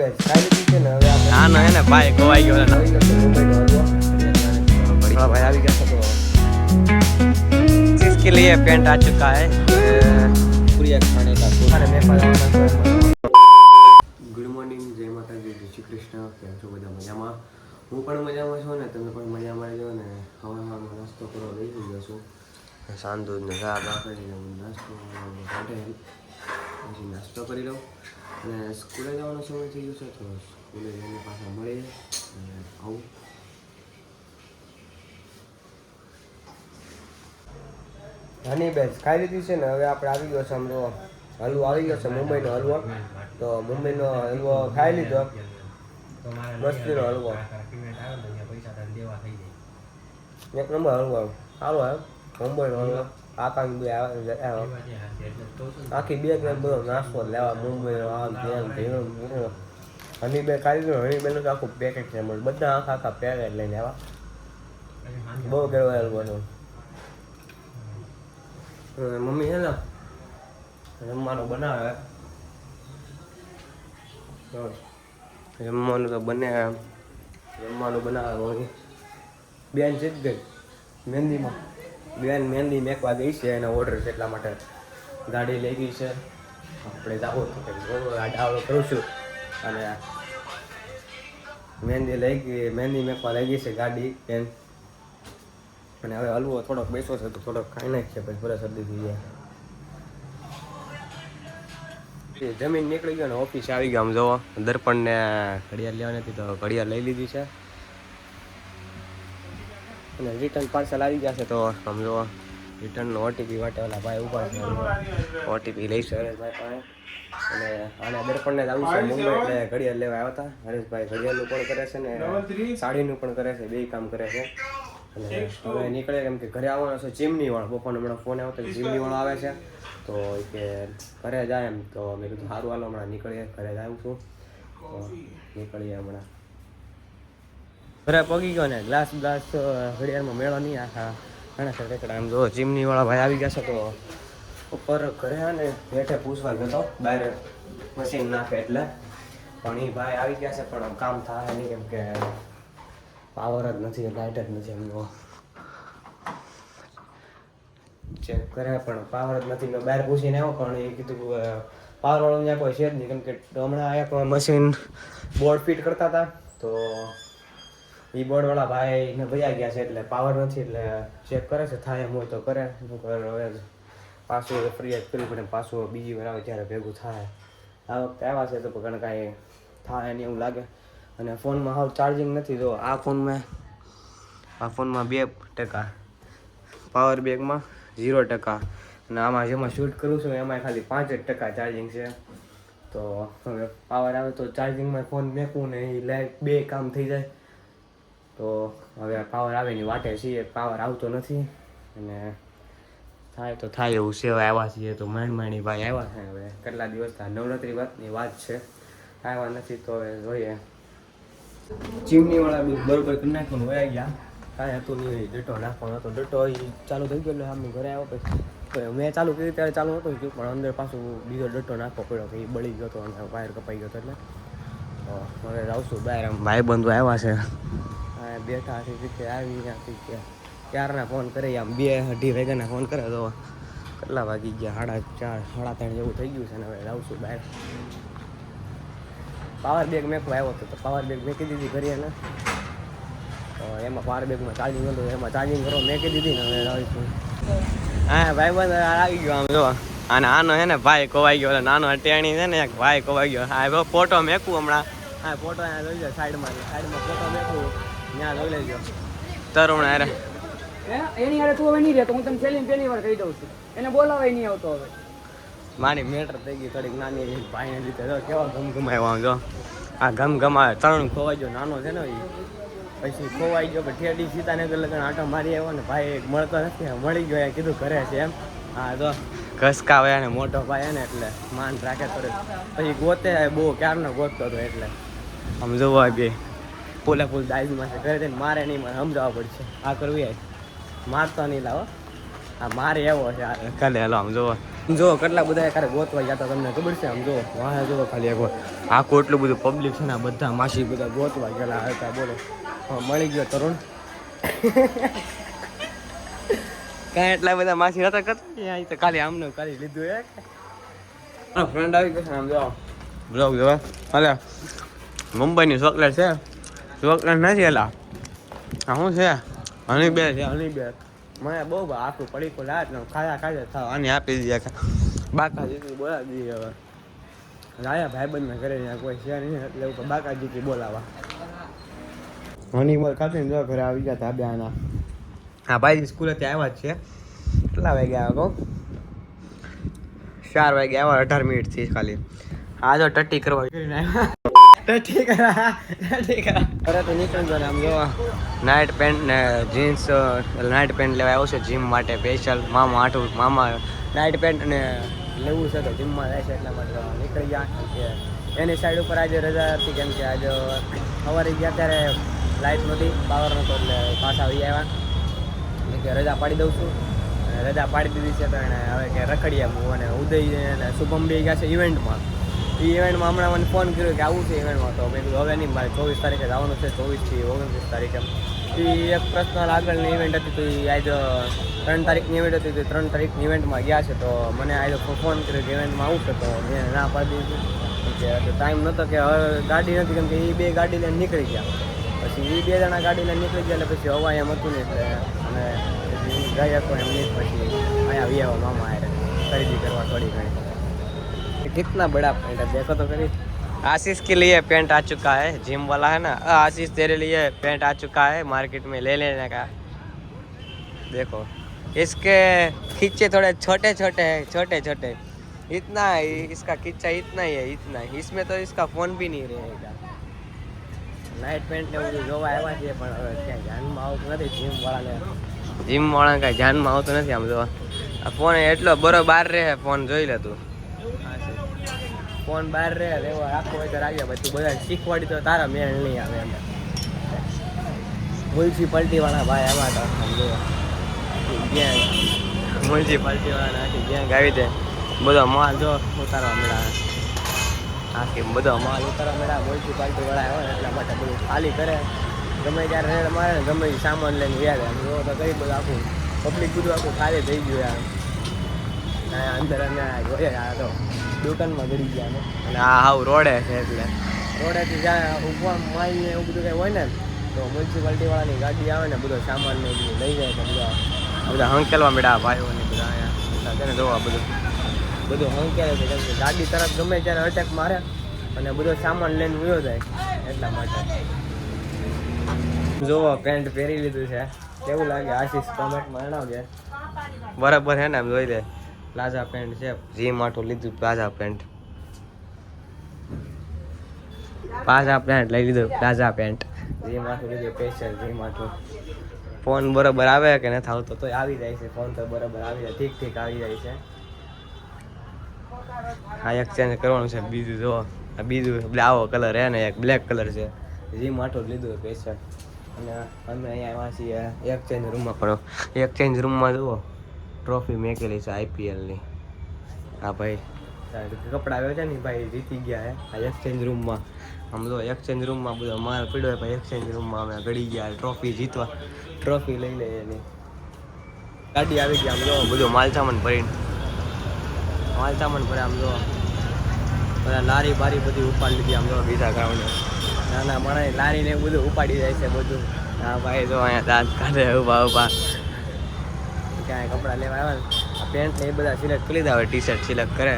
આનો હે ને ભાઈ ખોવાઈ ગયો भाई अभी क्या तो इसके लिए पेंट आ चुका है पूरी खाने का गुड मॉर्निंग जय माता दी जय श्री कृष्ण કેમ છો બધા મજામાં હું પણ મજામાં છું ને તમે પણ મજામાં રહેજો ને હવામાં નાસ્તો કરવા બેસી ગયો છું સાંજનો ને ચા કરીને નાસ્તો પછી નાસ્તો કરી લઉં અને સ્કૂલે જવાનો સમય થઈ ગયો છે તો સ્કૂલે જઈને પાછા મળીએ અને આવું હની બેસ ખાઈ લીધી છે ને હવે આપણે આવી ગયો છે હમણાં હલવો આવી ગયો છે મુંબઈનો હલવો તો મુંબઈનો હલવો ખાઈ લીધો મસ્તીનો હલવો એક નંબર હલવો સારો એમ મુંબઈનો હલવો આખી બે બધો નાસ્તો લેવા મુંબઈનો હની બે ખાઈ લીધું હની બેનું તો આખું પેકેટ છે બધા આખા પેકેટ લઈને આવ્યા બહુ કેવો હલવો છે મમ્મી છે ને જમવાનું બનાવે જમવાનું તો જમવાનું બનાવે મમ્મી બેન છે જ ગઈ મહેંદીમાં બેન મહેંદી મેકવા ગઈ છે એના ઓર્ડર છે એટલા માટે ગાડી લઈ ગઈ છે આપણે જાવું તો ડાવડો કરું છું અને મહેંદી મેકવા લઈ ગઈ છે ગાડી બેન અને હવે હલવો થોડોક બેસો છે તો થોડોક ખાઈ નાખીએ પછી પૂરા શરદી થઈ જાય જમીન નીકળી ગયો ને ઓફિસે આવી ગયો આમ જોવો દર્પણને ઘડિયાળ લેવાની હતી તો ઘડિયાળ લઈ લીધી છે અને રિટર્ન પાર્સલ આવી ગયા છે તો આમ જોવો રિટર્નનો ઓટીપી માટે ઓલા ભાઈ ઉભા છે ઓટીપી લઈશું હરેશભાઈ પાસે અને આને દર્પણને જ આવું છે મુંબઈ એટલે ઘડિયાળ લેવા આવ્યા હતા હરેશભાઈ ઘડિયાળનું પણ કરે છે ને સાડીનું પણ કરે છે બે કામ કરે છે અને હવે નીકળે કેમ કે ઘરે આવવાનો છે ચીમની વાળો બપોરનો હમણાં ફોન આવ્યો તો ચીમની વાળો આવે છે તો કે ઘરે જાય એમ તો મેં કીધું સારું હાલો હમણાં નીકળીએ ઘરે જ આવું છું તો નીકળીએ હમણાં ઘરે પગી ગયો ને ગ્લાસ ઘડિયાળમાં મેળો નહીં આખા ઘણા છે રેકડા એમ જો ચીમની વાળા ભાઈ આવી ગયા છે તો ઉપર ઘરે ને હેઠે પૂછવા ગયો બહાર મશીન નાખે એટલે પણ એ ભાઈ આવી ગયા છે પણ કામ થાય નહીં કેમ કે પાવર જ નથી લાઇટ જ નથી એમનો ચેક કરે પણ પાવર જ નથી મેં બહાર પૂછીને આવ્યો પણ એ કીધું પાવર વાળું ત્યાં કોઈ છે જ નહીં કેમ કે હમણાં એક મશીન બોર્ડ ફિટ કરતા હતા તો એ બોર્ડવાળા ભાઈને ભૈયા ગયા છે એટલે પાવર નથી એટલે ચેક કરે છે થાય એમ હોય તો કરે હવે પાછું ફરિયાદ કરવી પડે પાછું બીજી વાર આવે ત્યારે ભેગું થાય આ વખતે આવ્યા છે તો પણ કાંઈ થાય નહીં એવું લાગે અને ફોનમાં હાવ ચાર્જિંગ નથી જો આ ફોનમાં 2% પાવર બેગમાં 0% અને આમાં જેમાં શૂટ કરું છું એમાં ખાલી 5% ચાર્જિંગ છે તો હવે પાવર આવે તો ચાર્જિંગમાં ફોન મેકવું ને એ લાઈટ બે કામ થઈ જાય તો હવે પાવર આવે ની વાટે છીએ પાવર આવતો નથી અને થાય તો થાય એવું છે હવે આવ્યા છીએ તો માંડી ભાઈ આવ્યા છે હવે કેટલા દિવસ નવરાત્રી વાતની વાત છે આવ્યા નથી તો હવે જોઈએ ચીમની વાળા બી બરોબર કરી નાખ્યું વયા ગયા કાંઈ હતું નહીં ડટો નાખવાનો હતો ડટો એ ચાલુ થઈ ગયો એટલે આમ ઘરે આવ્યો પછી મેં ચાલુ કર્યું ત્યારે ચાલુ નહોતું ગયું પણ અંદર પાછું બીજો ડટો નાખવો પડ્યો કે એ બળી ગયો હતો અને વાયર કપાઈ ગયો હતો એટલે તો હવે આવશું બહાર આમ ભાઈ બંધુ આવ્યા છે હા બેઠા છે રીતે આવી ત્યાંથી કે ક્યારના ફોન કરે આમ 2-2:30 વાગ્યાના ફોન કરે તો કેટલા વાગી ગયા 4:30 3:30 જેવું થઈ ગયું છે ને હવે આવશું બહાર પાવર બેગ મેકવા આવ્યો હતો તો પાવર બેગ મેકી દીધી ઘરે ને તો એમાં પાવર બેગમાં ચાર્જિંગ હતું એમાં ચાર્જિંગ કરવા મેકી દીધી ને હવે આવીશું હા ભાઈ બંધ આવી ગયો આમ જો અને આનો હે ને ભાઈ કોવાઈ ગયો એટલે નાનો ટેણી છે ને એક ભાઈ કોવાઈ ગયો હા ફોટો મેકું હમણાં હા ફોટો અહીંયા જોઈ જાય સાઈડમાં ફોટો મેકું ત્યાં જોઈ લેજો તરુણ અરે એની હારે તું હવે નહીં રહેતો હું તને પહેલી વાર કહી દઉં છું એને બોલાવાય નહીં આવતો હવે મારી મેટર થઈ ગઈ થોડીક નાની ભાઈને લીધે જો કેવા ગમગમાયો આમ જો આ ગમગમાય તરુણ ખોવાઈ ગયો નાનો છે ને પછી ખોવાઈ ગયો કે ઠેડી સીતાનગર લગન આટો મારી આવ્યો ને ભાઈ મળતો નથી મળી ગયો એ કીધું ઘરે છે એમ હા જો ઘસકા વયા ને મોટો ભાઈ ને એટલે માન રાખે થોડુંક પછી ગોતે બહુ ક્યારનો ગોતતો હતો એટલે આમ જોવા બે ફૂલે ફૂલ દાઈમાં છે ઘરે જઈને મારે નહીં મારે સમજાવવા પડશે આ કરવું મારતો નહીં લાવો આ મારે એવો છે કાલે હાલો આમ જોવો જો કેટલા બધા ક્યારે ગોતવા ગયા હતા તમને ખબર છે? આમ જો વાહ જો ખાલી એક આખું એટલું બધું પબ્લિક છે ને, બધા માસી બધા ગોતવા ગયેલા હતા. બોલો મળી ગયો તરુણ. કાંઈ એટલા બધા માસી હતા કરતા તો ખાલી આમને ખાલી લીધું. ફ્રેન્ડ આવી ગયો છે આમ જો બ્લોગ જોવા. હાલે મુંબઈની ચોકલેટ છે, ચોકલેટ નથી એલા આ શું છે? હની બે છે, હની બે. મને બહુ આખું પડી કો લાટ ખાયા ખાયા થાવ આને આપી દીધા. બાકાજી બોલાવી દીધી. હવે રાયા ભાઈબંધને ઘરે કોઈ છે નહીં એટલે ઉપર બાકાજી બોલાવા. હની બોલ ખાતી જો ઘરે આવી ગયા હતા બે આના. હા ભાઈ સ્કૂલેથી આવ્યા જ છે. કેટલા વાગે આવ્યા કહું? 4 વાગે આવ્યા. 18 મિનિટ થી ખાલી. આ જો ટટ્ટી કરવા કરીને આવ્યા. ટટ્ટી કરા અરે તો નીકળજો ને આમ જો નાઇટ પેન્ટ ને જીન્સ નાઇટ પેન્ટ લેવા આવ્યો છે જીમ માટે સ્પેશિયલ. મામા નાઇટ પેન્ટ ને લેવું છે તો જીમમાં જાય છે એટલા માટે નીકળી ગયા. કે એની સાઈડ ઉપર આજે રજા હતી કેમ કે આજે સવારે ગયા ત્યારે લાઇટ નહોતી, પાવર નહોતો એટલે પાછા આવી આવ્યા. કે રજા પાડી દઉં છું. અને રજા પાડી દીધી છે તો એને હવે કે રખડીએ હું અને ઉદય અને શુભમ બી ગયા છે ઇવેન્ટમાં. એ ઇવેન્ટમાં હમણાં મને ફોન કર્યો કે આવું છે ઇવેન્ટમાં. તો મેં કીધું હવે નહીં, મારે 24 તારીખે જવાનું છે, 24 થી 29 તારીખે. એ એક પર્સનલ આગળની ઇવેન્ટ હતી તો એ આજે 3 તારીખની ઇવેન્ટ હતી તો 3 તારીખની ઇવેન્ટમાં ગયા છે. તો મને આજે ફોન કર્યો કે ઇવેન્ટમાં આવું છે તો મેં ના પાડી દીધી કે ટાઈમ નહોતો કે હવે ગાડી નથી કેમ કે એ બે ગાડી લઈને નીકળી ગયા. પછી એ 2 જણા ગાડી લઈને નીકળી ગયા એટલે પછી હવા એમ હતું ને એટલે અને ગઈ હતો એમ નહીં. પછી અહીંયા આવ્યા મામા આરે ખરીદી કરવા થોડી ઘણી. कितना बड़ा पेंट है देखो तो कभी. आशीष के लिए पेंट आ चुका है, जिम वाला है ना. आशीष तेरे लिए पेंट आ चुका है, मार्केट में ले लेने का. देखो इसके खींचे थोड़े छोटे छोटे हैं, छोटे छोटे. इतना इसका खींचा इतना ही है, इतना. इसमें तो इसका फोन भी नहीं रहेगा. नाइट पेंट ने બધું જોવા આવ્યા છે પણ હવે ક્યાંય ધ્યાનમાં આવતું નથી. જીમ વાળા કાંઈ ધ્યાનમાં આવતું નથી. આમ જો આ ફોન એટલો બરોબર રહે, ફોન જોઈ લે તું. ફોન બહાર રહે એવો રાખો હોય તો રાખ્યા પછી બધા શીખવાડી તો તારા મેળ નહીં આવે. એમ મ્યુનિસિપાલિટીવાળા ભાઈ એમાં તો સમજો ગેંગ મ્યુનિસિપાલિટીવાળા આખી ગેંગ આવી જાય. બધો માલ જો ઉતારવા મળ્યા, આખી બધો માલ ઉતારવા મળ્યા. મ્યુનિસિપાલિટીવાળા આવે ને એટલા માટે બધું ખાલી કરે. ગમે ત્યારે રેડ મારે ને ગમે સામાન લઈને વ્યાજ એમ જો તો કઈ બધું આખું પબ્લિક બધું આખું ખાલી થઈ ગયું. યાર અંદર અમે જોઈએ તો દુકાનમાં ગળી ગયા ને. અને આ હાવ રોડે છે એટલે રોડેથી જ્યાં ઉભા માલ ને એવું બધું કંઈ હોય ને તો મ્યુનિસિપાલિટીવાળાની ગાડી આવે ને બધો સામાન ને બધું લઈ જાય તો બધા હંકેલવા મળ્યા ભાઈઓને બધા અહીંયા છે ને જોવા બધું હંકેલે છે કેમ કે ગાડી તરફ ગમે ત્યારે અટેક મારે અને બધો સામાન લઈને ઉયો જાય એટલા માટે. જોવો પેન્ટ પહેરી લીધું છે કેવું લાગે આશીષ કોમેન્ટમાં જણાવજે. બરાબર છે ને એમ જોઈ લે. પ્લાઝા પેન્ટ છે, જીમ આટલું લીધું પ્લાઝા પેન્ટ. લઈ લીધું પ્લાઝા પેન્ટ. જીમ આટલું લીધું સ્પેશિયલ જીમ આટલું. ફોન બરાબર આવે કે નથી આવતો તો આવી જાય છે. ફોન તો બરાબર આવી જાય, ઠીક આવી જાય છે. આ એક્સચેન્જ કરવાનું છે. બીજું જો બીજું આવો કલર હે ને એક બ્લેક કલર છે. જીમ આટલું લીધું સ્પેશિયલ. અને અમે અહીંયા આવ્યા છીએ એક્સચેન્જ રૂમમાં. પણ એક્સચેન્જ રૂમમાં જુઓ ટ્રોફી મેકેલી છે IPLની. હા ભાઈ કપડા આવ્યો છે ને ભાઈ જીતી ગયા હે આ એક્સચેન્જ રૂમમાં. આમ જો એક્સચેન્જ રૂમમાં બધો માલ પડ્યો ભાઈ. એક્સચેન્જ રૂમમાં અમે ગળી ગયા ટ્રોફી જીતવા. ટ્રોફી લઈ લે એની ગાડી આવી ગઈ. આમ જો બધું માલસામાન ભરે આમ જો બધા લારી બારી બધી ઉપાડી લીધી. આમ જો બીજા ગ્રાઉન્ડે નાના માણસ લારી ને બધું ઉપાડી જાય છે બધું. હા ભાઈ જો અહીંયા દાંત કાઢે ઉભા ક્યાંય કપડાં લેવા આવ્યા આ પેન્ટ ને એ બધા સિલેક્ટ કરી લીધા. હવે ટી-શર્ટ સિલેક્ટ કરે.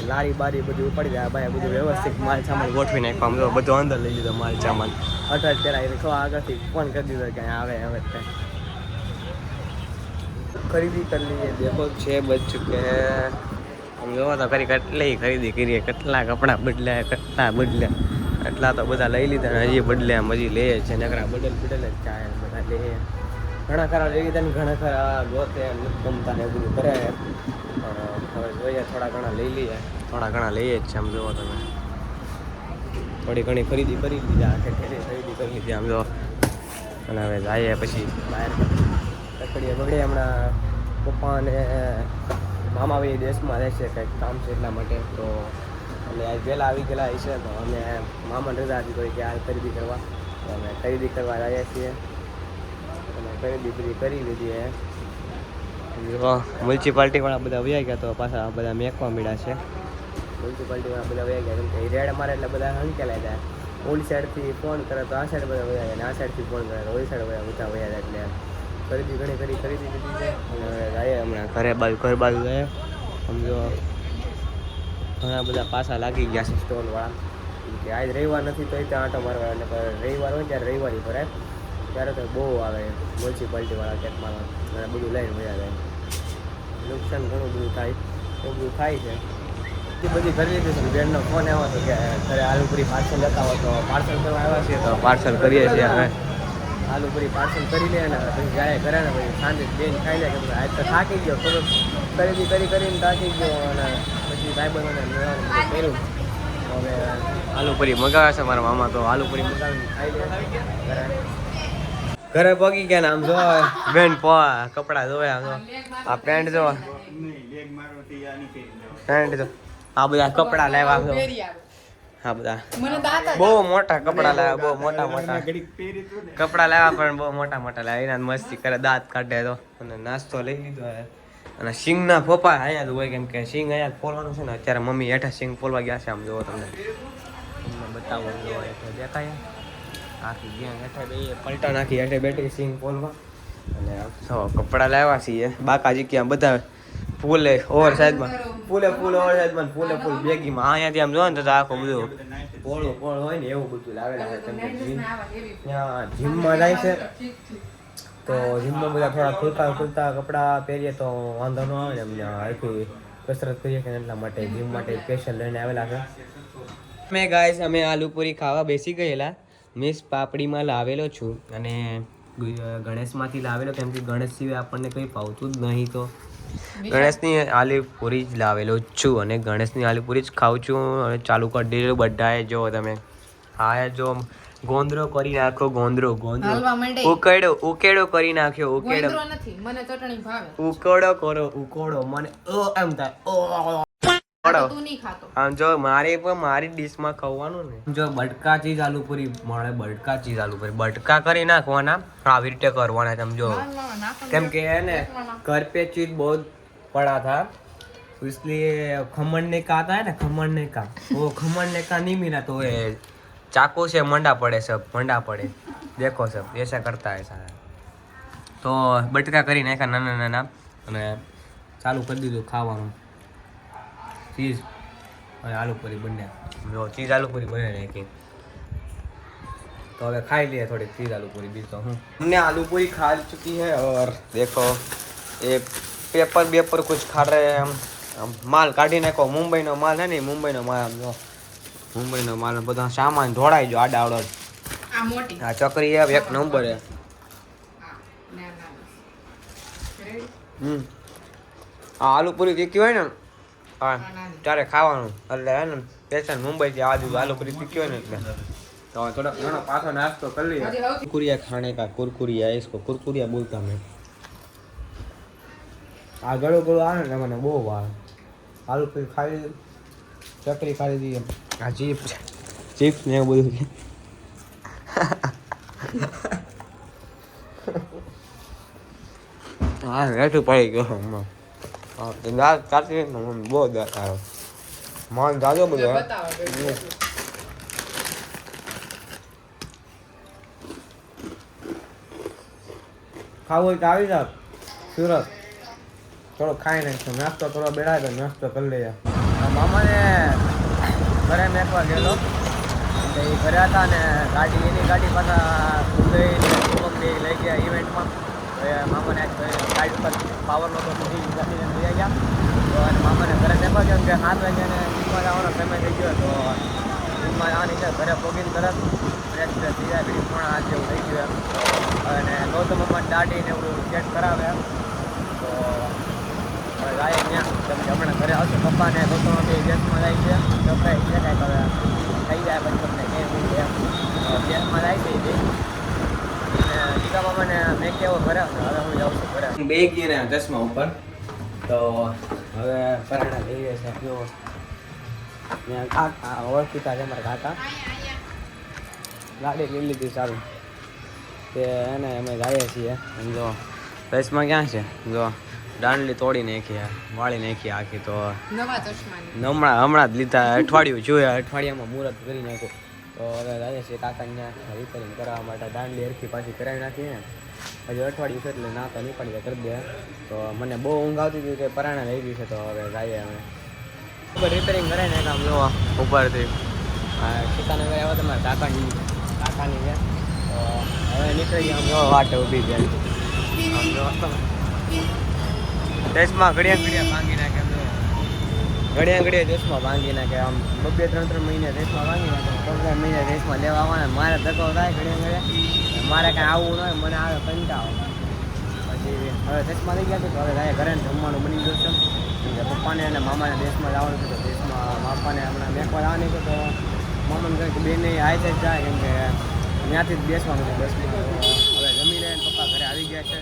લારી બારી બધી ઉપાડી દે. ભાઈ બધું વ્યવસ્થિત માલ સામાન ગોઠવી નાખવા. આમ બધો અંદર લઈ લીધો માલ સામાન. અટક પહેરાવી ખો આગળથી ફોન કરી દીધો કે આવે હવે ખરીદી કરી લઈએ. દેખો છે બચ ચૂકે. આમ જોવો તો ખરી કેટલી ખરીદી કરીએ, કેટલા કપડાં બદલ્યા એટલા તો બધા લઈ લીધા ને હજી બદલે એમ હજી લે છે. નકરા બદલ જ ચાય બધા લે. ઘણા ખરા લઈ લીધા ને ઘણા ખરા ગોતે ગમતા ને એવું બધું કરે. હવે જોઈએ થોડા ઘણા લઈ લઈએ. થોડા ઘણા લઈએ જ છે. આમ જોવો તમે થોડી ઘણી ખરીદી કરી લીધી. આખે ખરીદી કરી લીધી આમ જો. અને હવે જઈએ પછી બહાર રખડીએ બગડીએ. હમણાં પપ્પાને મામા ભાઈ દેશમાં રહેશે કંઈક કામ છે એટલા માટે. તો અમે આજ વહેલા આવી ગયેલા હશે તો અમે મામાને રજા હતી તો કે હાલ ખરીદી કરવા, તો અમે ખરીદી કરવા આવ્યા છીએ. અને ખરીદી બધી કરી લીધી હે. મ્યુનિસિપાલિટીવાળા બધા વયા ગયા તો પાછા બધા મેકવા મળ્યા છે. મ્યુનિસિપાલિટીવાળા બધા વયા ગયા કેમ કે રેડ મારે એટલે બધા હંકેલાઈ જાય. ઓલી સાઈડથી ફોન કરે તો આ સાઈડ બધા વયા જાય, અને આ સાઈડથી ફોન કરે તો ઓલી સાઈડ બધા વયા જાય. એટલે ખરીદી ઘણી ખરીદી લીધી છે. અને જાય હમણાં ઘર બાજુ જાય. સમજો ઘણા બધા પાછા લાગી ગયા છે સ્ટોલવાળા કે આજ રવિવાર નથી તો ત્યાં આંટો મારવા, અને રવિવાર હોય ત્યારે રવિવારી ભરાય ત્યારે તો બહુ આવે મ્યુનિસિપાલિટીવાળા ટેકમાં અને બધું લઈને મજા જાય. નુકસાન ઘણું બધું થાય એવું બધું થાય છે. એ બધી કરી લીધી છે. બેનનો ફોન આવ્યો હતો કે ઘરે આલુપુરી પાર્સલ લેતા હોય તો પાર્સલ કરવા આવ્યા છીએ, તો પાર્સલ કરીએ છીએ હવે. આલુપુરી પાર્સલ કરી લે ને પછી જાય ઘરે ને પછી સાંજે બેન ખાઈ લે કે આજ તો થાકી ગયો, ખરીદી કરીને થાકી ગયો. અને પછી ભાઈબંધોને મેળવવાનું કર્યું. હવે આલુપુરી મગાવે છે મારા મામા, તો આલુપુરી મગાવીને ખાઈ લે. ઘરે પગી ગયા ને આમ જો બેન કપડા જોવે આમ જો આ પેન્ટ જો પેન્ટ જો આ બધા કપડા લાવ્યા છો. હા બધા બહુ મોટા કપડા લાવ્યા, બહુ મોટા કપડા લાવ્યા પણ બહુ મોટા લાવ્યા. એના મસ્તી કરે, દાંત કાઢે તો. અને નાસ્તો લઈ લીધો હે. અને સિંગના ફોપા અહીંયા જ હોય કેમ કે સિંગ અહીંયા જ ફોલવાનું છે ને. અત્યારે મમ્મી હેઠા સિંગ ફોલવા ગયા છે. આમ જોવો તમને બતાવો, જો હેઠે દેખાય આખી ગેંગ હેઠે બે પલટા નાખી હેઠે બેઠી સિંગ ફોલવા. અને કપડા લાવ્યા છીએ બાકાજી ક્યાં બધા ફૂલે ઓવર સાઈઝમાં, ફૂલ ઓવર સાઈઝમાં, ફૂલ બેગીમાં. અહીંયાથી આમ જોવો ને તો આખું બધું પોળું હોય ને એવું બધું લાવેલા છે. કેમ કે ત્યાં જીમમાં જાય છે તો જીમમાં બધા થોડા ખુલતા કપડાં પહેરીએ તો વાંધો ન આવે ને. એમને આખી કસરત કરીએ કે એટલા માટે જીમ માટે સ્પેશિયલ લઈને આવેલા છે. અમે આલુપુરી ખાવા બેસી ગયેલા. મિસ પાપડીમાં લાવેલો છું અને ગણેશમાંથી લાવેલો કેમ કે ગણેશ સિવાય આપણને કંઈ ભાવતું જ નહીં. તો ગણેશની આલુપુરી જ લાવેલો છું અને ગણેશની આલુપુરી જ ખાઉં છું. અને ચાલુ કરી દીધું બધાએ. જો તમે હા જો ગોંદરો કરી નાખો, ગોંદરો ઉકેડો કરી નાખ્યો. ઉકેડો કરો મને એમ થાય. આમ જો મારી ડીશમાં ખાવાનું ને જો બટકા ચીઝ આલુપુરી મળે, બટકા ચીઝ આલુપુરી બટકા કરી નાખવાના આવી રીતે કરવાના. તમે જો કેમ કે ને घर पे चीज बहुत पड़ा था इसलिए खमड़ने का आता है ना, खमड़ने का वो खमड़ने का नहीं मिला तो ये चाकू से मंडा पड़े, सब मंडा पड़े. देखो सब ऐसा करता है सारा. તો બટકા કરી નાખ્યા નાના નાના અને ચાલુ કરી દીધું ખાવાનું. ચીઝ અને આલુપુરી બંને જો ચીઝ આલુપુરી બને નાખી. तो હવે ખાઈ लिए थोड़ी चीज आलूपूरी भी. तो हमने आलूपूरी खा चुकी है और देखो ये पेपर कुछ खा रहे हैं हम. माल काढ़ी नाखो. मुंबईનો માલ है ને, મુંબઈનો માલ. આમ જો મુંબઈનો માલ બધા સામાન ઢોળાઈ જો આડા આવડો. આ મોટી આ ચકરી હે એક નંબર હે. આ આલુપુરી તીખી હોય ને હા ત્યારે ખાવાનું એટલે હે ને સ્પેશિયલ મુંબઈથી આલુપુરી તીખી હોય ને એટલે. तो थोड़ा घणो पाछो नाश्तो कर लिया. कुरकुरिया खाने का कुरकुरिया है, इसको कुरकुरिया बोलता मैं. आ गड़ो आने ने मैंने बहू भावे. आलू पूरी खाई ली, चकरी खाई ली, आ चिप्स ने બધું છે. હા વેઠું પડી ગયો હમણાં. હા દાંત કાઢી ને બહુ દાંત આવ્યો. માલ જાજો બધો ખાવું હોય તો આવી જાવ સુરત. થોડો ખાઈ નાખશો, નાસ્તો કરવા બેઠા તો નાસ્તો કરી લઈએ. મામાને ઘરે મેકવા ગયેલો એ ઘરે હતા ને એની ગાડી પાછા મુંબઈ લઈ ગયા ઇવેન્ટમાં. મામાને ગાડી ઉપર પાવર નહોતો બધી ગાડીને લઈ ગયા. તો મામાને ઘરે મેકવા ગયો કે 7 વાગ્યાને જીમમાં જવાનો સમય થઈ ગયો. તો જીમમાં જવાની છે ઘરે પોગીને તરત ફ્રેશ થઈ જાય. બીજી 7:30 જેવું થઈ ગયું અને ગૌતમ મમ્મા દાઢીને એવું ચેક કરાવે. તો હવે જાય ત્યાં તમે હમણાં ઘરે આવશે. પપ્પાને ગૌતમ મમ્મી ગેસમાં જાય છે. કપડાં છે કાંઈક હવે થઈ જાય પછી તમને કેમ ગેસમાં જાય છે. દીકા મામાને મેં કેવો ઘરે હવે હું જાઉં છું ઘરે. બે ગઈ ને ચશ્મા ઉપર તો હવે પરાઠા લઈએ છે જો ત્યાં કાકા ઓળખીતા છે અમારા કાકા ગાડી લઈ લીધી સારું તે એને અમે જઈએ છીએ જો રસમાં ક્યાં છે જો દાંડલી તોડી નાખી વાળી નાખી આખી તો નવા ચશ્મા હમણાં જ લીધા અઠવાડિયું જોયા અઠવાડિયામાં મુહૂર્ત કરી નાખ્યું તો હવે જઈએ છીએ કાકાને રિપેરિંગ કરાવવા માટે દાંડલી હરખી પાછી કરાવી નાખીએ ને હજી અઠવાડિયું છે એટલે ના તો નહીં પડી કરી દે તો મને બહુ ઊંઘ આવતી હતી કે પરાણા લઈ ગઈ છે તો હવે જઈએ અમે ઉપર રિપેરિંગ કરાવી નાખ્યા આમ જોવા ઉપરથી સીતાનગર આવ્યા તમારા કાકાની છે તો હવે નીકળી ગયા આમ જોવા વાટે ઊભી છે આમ જો ચશ્મા ઘડિયા ભાંગી નાખે આમ જો ઘડિયા ચશ્મા ભાંગી નાખે આમ 2-3 મહિને ચશ્મા ભાંગી નાખે 3 મહિને ચશ્મા લેવા આવવાના મારે ધક્કો થાય ઘડિયા મારે કાંઈ આવવું ન હોય મને આવે કંટાળો પછી હવે ચશ્મા લઈ ગયા છે તો હવે ઘરે જમવાનું બની ગયું છે કેમ કે પપ્પાને અને મામાને દેશમાં જવાનું છે તો દેશમાં બાપાને હમણાં મેકવા જવાની છે તો મામાને કહે કે બેને આવી જ જાય કેમ કે ત્યાંથી જ બેસવાનું છે બસમાં હવે જમી લે પપ્પા ઘરે આવી ગયા છે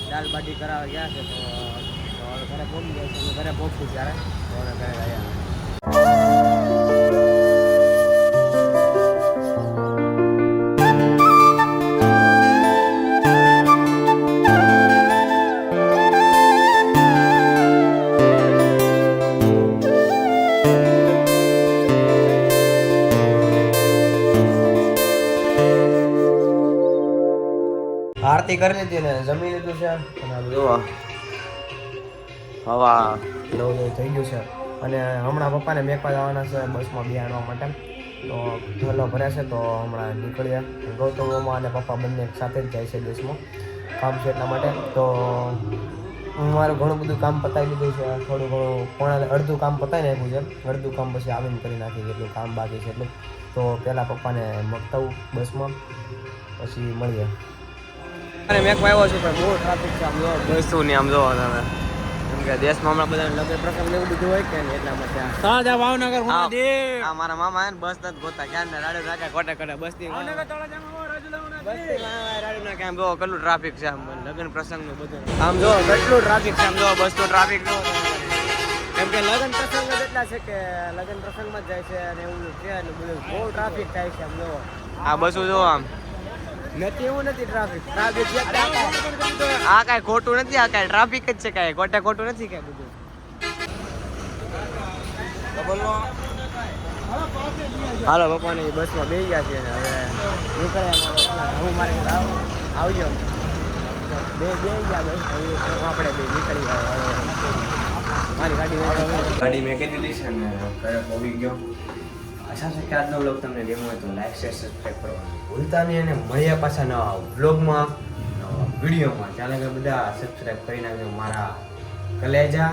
દાલ બાટી કરાવવા ગયા છે તો હવે ઘરે પહોંચી જાય છે ઘરે પહોંચશું ત્યારે તો હવે ઘરે ગયા આરતી કરી લીધી ને જમી લીધું છે અને આમ જોવા હવા 9 થઈ ગયું છે અને હમણાં પપ્પાને મેકવા જવાના છે બસમાં બેહાડવા માટે તો ઢોલો ભરે છે તો હમણાં નીકળ્યા ગૌતમમાં અને પપ્પા બંને સાથે જ જાય છે દેશમાં કામ છે એટલા માટે તો મારું ઘણું બધું કામ પતાવી લીધું છે થોડું ઘણું અડધું કામ પતાવી નાખ્યું છે અડધું કામ પછી આવીને કરી નાખી જેટલું કામ બાકી છે એટલું તો પહેલાં પપ્પાને મકતાવું બસમાં પછી મળીએ અને મેં આવ્યો છું પણ બહુ ટ્રાફિક છે આમ જો બસું ને આમ જોવો તમે કેમ કે દેશમાં હમણાં બધા લગ્ન પ્રસંગ એવું બધું હોય કે એટલા માટે તળાજા ભાવનગર આ મારા મામા ને બસ નથી ગોતા ક્યાં ને રાડે રાખે કોટા બસથી રાડે આમ જો કેટલું ટ્રાફિક છે આમ લગ્ન પ્રસંગ નું બધું આમ જો કેટલું ટ્રાફિક છે આમ જો બસ નું ટ્રાફિક જો કેમ કે લગ્ન પ્રસંગ જ એટલા છે કે લગ્ન પ્રસંગમાં જ જાય છે અને એવું છે એટલે બધું બહુ ટ્રાફિક થાય છે આમ જો આ બસો જો આમ નથી એવું નથી ટ્રાફિક આ કાંઈ ખોટું નથી આ કાંઈ ટ્રાફિક જ છે કાંઈ ખોટું નથી કાંઈ બધું હાલો પપ્પાની બસમાં બેસી ગયા છે ને હવે નીકળ્યા હું મારે આવજો બે ગયા બસ આપણે બે નીકળી મારી ગાડી મેં કહી દીધી છે ને ઘરે પહોંચી ગયો આશા છે કે આજનો વ્લોગ તમને ગમ્યો હોય તો લાઈક શેર સબસ્ક્રાઈબ કરો ભૂલતા નહીં અને મળ્યા પાછા નવા વ્લોગમાં નવા વિડીયોમાં ચાલે કે બધા સબસ્ક્રાઈબ કરી નાખજો મારા કલેજા